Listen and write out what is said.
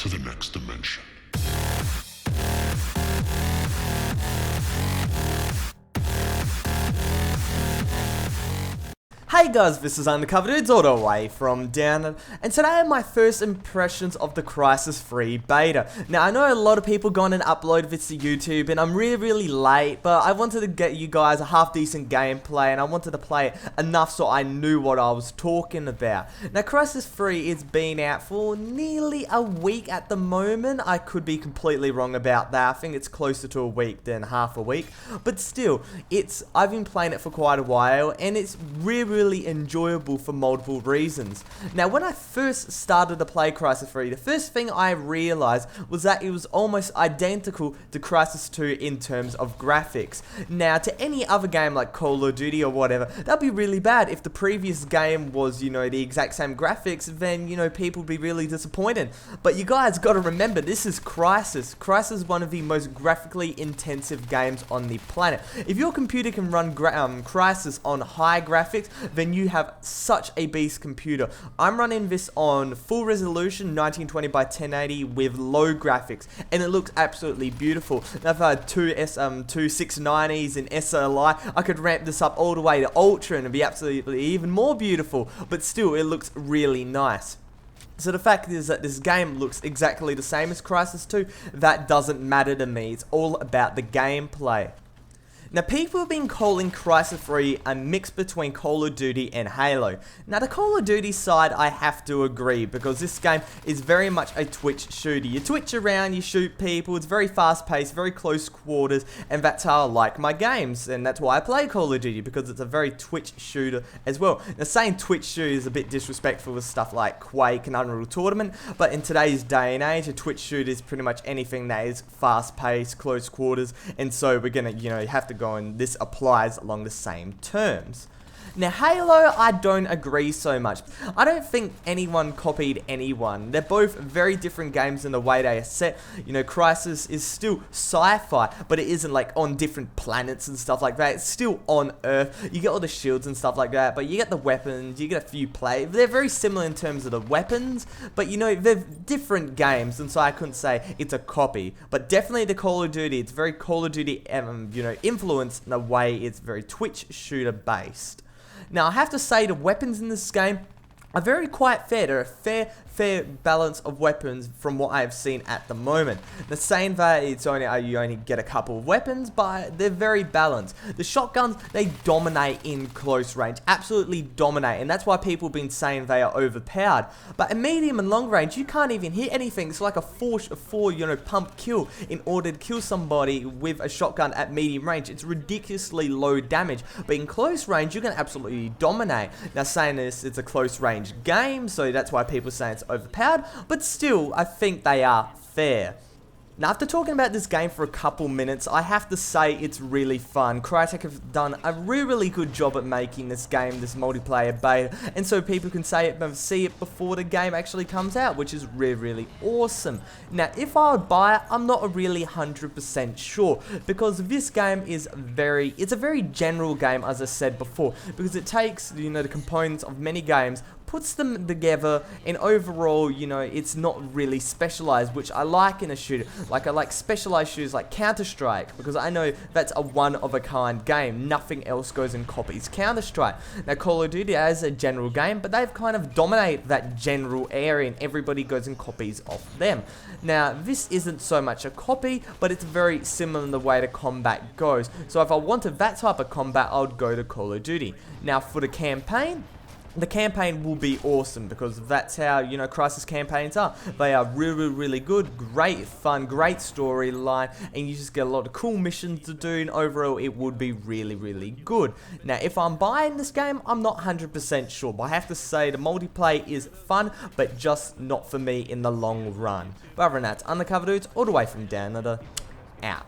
to the next dimension. Hey guys, this is undercoverdudes all the way from down, and today are my first impressions of the Crysis free beta. Now I know a lot of people gone and uploaded this to YouTube, and I'm really late, but I wanted to get you guys a half decent gameplay, and I wanted to play it enough so I knew what I was talking about. Now Crysis free is been out for nearly a week at the moment. I could be completely wrong about that. I think it's closer to a week than half a week, but still, I've been playing it for quite a while, and it's really enjoyable for multiple reasons. Now when I first started to play Crysis 3, the first thing I realized was that it was almost identical to Crysis 2 in terms of graphics. Now to any other game like Call of Duty or whatever, that'd be really bad. If the previous game was, the exact same graphics, then, people would be really disappointed. But you guys gotta remember, this is Crysis. Crysis is one of the most graphically intensive games on the planet. If your computer can run Crysis on high graphics, then you have such a beast computer. I'm running this on full resolution 1920 by 1080 with low graphics, and it looks absolutely beautiful. Now if I had two 690s in SLI, I could ramp this up all the way to Ultra and it'd be absolutely even more beautiful, but still it looks really nice. So the fact is that this game looks exactly the same as Crysis 2, that doesn't matter to me. It's all about the gameplay. Now people have been calling Crysis 3 a mix between Call of Duty and Halo. Now the Call of Duty side I have to agree, because this game is very much a twitch shooter. You twitch around, you shoot people, it's very fast paced, very close quarters, and that's how I like my games, and that's why I play Call of Duty, because it's a very twitch shooter as well. Now saying twitch shooter is a bit disrespectful with stuff like Quake and Unreal Tournament, but in today's day and age a twitch shooter is pretty much anything that is fast paced, close quarters, and so we're gonna have to go, and this applies along the same terms. Now Halo, I don't agree so much. I don't think anyone copied anyone. They're both very different games in the way they are set. Crysis is still sci-fi, but it isn't like on different planets and stuff like that. It's still on Earth. You get all the shields and stuff like that, but you get the weapons, you get a few They're very similar in terms of the weapons, but they're different games, and so I couldn't say it's a copy. But definitely the Call of Duty, it's very Call of Duty, influenced in a way it's very twitch shooter based. Now I have to say the weapons in this game are very quite fair. They're a fair balance of weapons from what I have seen at the moment. The saying that you only get a couple of weapons, but they're very balanced. The shotguns, they dominate in close range, absolutely dominate, and that's why people have been saying they are overpowered. But in medium and long range, you can't even hit anything. It's like a four pump kill in order to kill somebody with a shotgun at medium range. It's ridiculously low damage, but in close range, you can absolutely dominate. Now saying this, it's a close range game, so that's why people say it's overpowered, but still, I think they are fair. Now after talking about this game for a couple minutes, I have to say it's really fun. Crytek have done a really good job at making this game, this multiplayer beta, and so people can see it before the game actually comes out, which is really awesome. Now if I would buy it, I'm not really 100% sure, because this game is it's a very general game, as I said before, because it takes the components of many games, puts them together, and overall, it's not really specialized, which I like in a shooter. Like I like specialized shooters like Counter-Strike, because I know that's a one-of-a-kind game. Nothing else goes and copies Counter-Strike. Now Call of Duty is a general game, but they've kind of dominated that general area, and everybody goes and copies off them. Now this isn't so much a copy, but it's very similar in the way the combat goes. So if I wanted that type of combat, I would go to Call of Duty. Now for the campaign will be awesome, because that's how, Crysis campaigns are. They are really good, great fun, great storyline, and you just get a lot of cool missions to do, and overall it would be really good. Now if I'm buying this game, I'm not 100% sure, but I have to say the multiplayer is fun, but just not for me in the long run. But other than that, Undercover Dudes, all the way from down under, out.